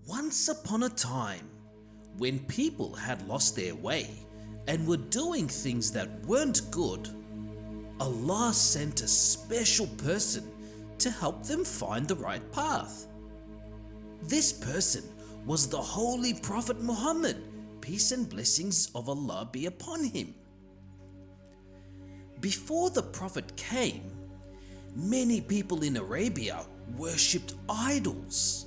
Once upon a time, when people had lost their way and were doing things that weren't good, Allah sent a special person to help them find the right path. This person was the Holy Prophet Muhammad, peace and blessings of Allah be upon him. Before the Prophet came, many people in Arabia worshipped idols.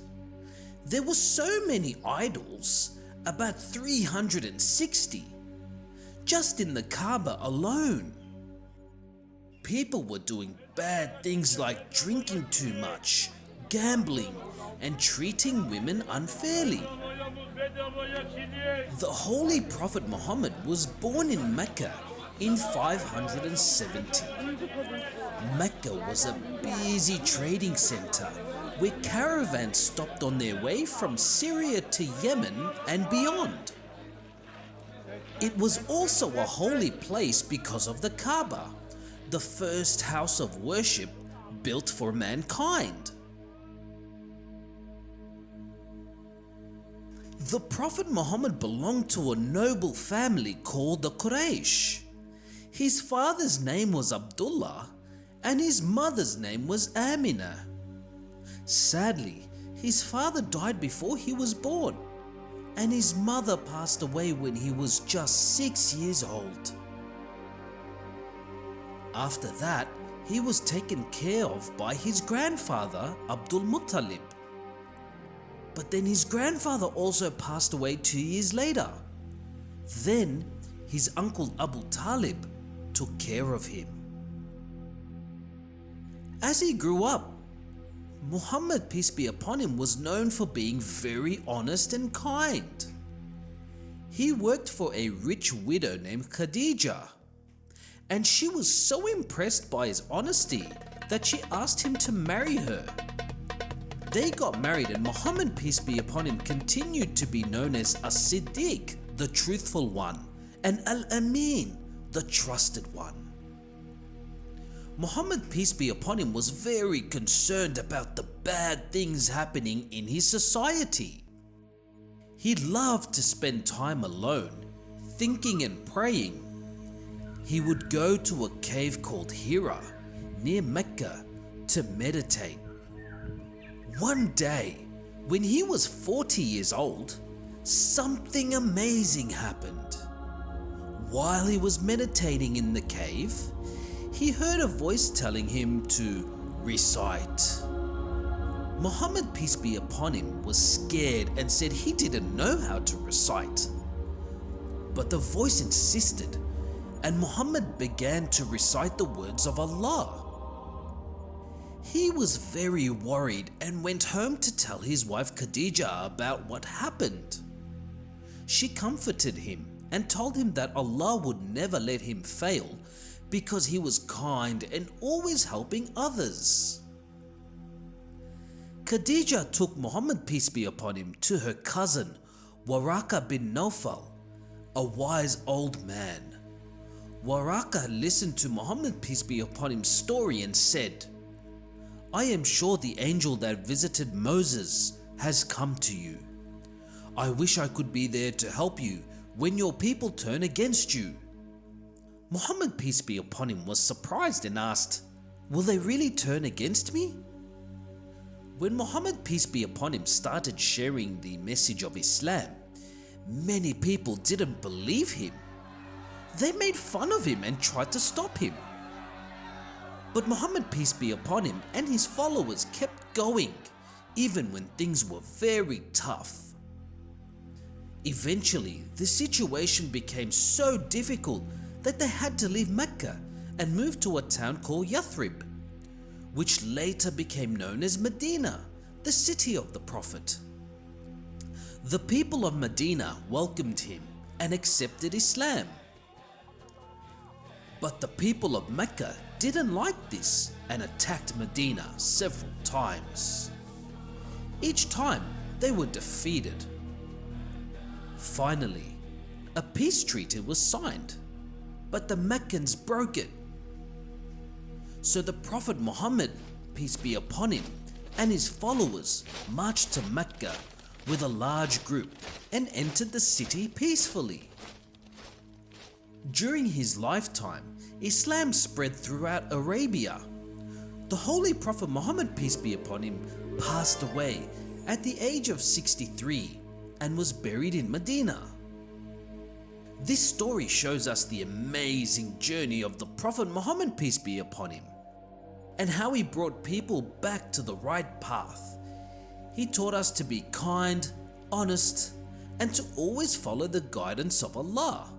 There were so many idols, about 360, just in the Kaaba alone. People were doing bad things like drinking too much, gambling, and treating women unfairly. The Holy Prophet Muhammad was born in Mecca in 570. Mecca was a busy trading center where caravans stopped on their way from Syria to Yemen and beyond. It was also a holy place because of the Kaaba, the first house of worship built for mankind. The Prophet Muhammad belonged to a noble family called the Quraysh. His father's name was Abdullah and his mother's name was Amina. Sadly, his father died before he was born, and his mother passed away when he was just 6 years old. After that, he was taken care of by his grandfather Abdul Muttalib. But then his grandfather also passed away 2 years later. Then his uncle Abu Talib took care of him. As he grew up, Muhammad, peace be upon him, was known for being very honest and kind. He worked for a rich widow named Khadija, and she was so impressed by his honesty that she asked him to marry her. They got married, and Muhammad, peace be upon him, continued to be known as As-Siddiq, the truthful one, and Al-Amin, the trusted one. Muhammad, peace be upon him, was very concerned about the bad things happening in his society. He loved to spend time alone, thinking and praying. He would go to a cave called Hira, near Mecca, to meditate. One day, when he was 40 years old, something amazing happened. While he was meditating in the cave, he heard a voice telling him to recite. Muhammad, peace be upon him, was scared and said he didn't know how to recite. But the voice insisted, and Muhammad began to recite the words of Allah. He was very worried and went home to tell his wife Khadija about what happened. She comforted him and told him that Allah would never let him fail because he was kind and always helping others. Khadija took Muhammad, peace be upon him, to her cousin Waraka bin Nawfal, a wise old man. Waraka listened to Muhammad, peace be upon him's story and said, "I am sure the angel that visited Moses has come to you. I wish I could be there to help you when your people turn against you." Muhammad, peace be upon him, was surprised and asked, "Will they really turn against me?" When Muhammad, peace be upon him, started sharing the message of Islam, many people didn't believe him. They made fun of him and tried to stop him. But Muhammad, peace be upon him, and his followers kept going, even when things were very tough. Eventually, the situation became so difficult that they had to leave Mecca and move to a town called Yathrib, which later became known as Medina, the city of the Prophet. The people of Medina welcomed him and accepted Islam. But the people of Mecca didn't like this and attacked Medina several times. Each time they were defeated. Finally, a peace treaty was signed, but the Meccans broke it. So the Prophet Muhammad, peace be upon him, and his followers marched to Mecca, with a large group and entered the city peacefully. During his lifetime, Islam spread throughout Arabia. The Holy Prophet Muhammad, peace be upon him, passed away at the age of 63 and was buried in Medina. This story shows us the amazing journey of the Prophet Muhammad, peace be upon him, and how he brought people back to the right path. He taught us to be kind, honest, and to always follow the guidance of Allah.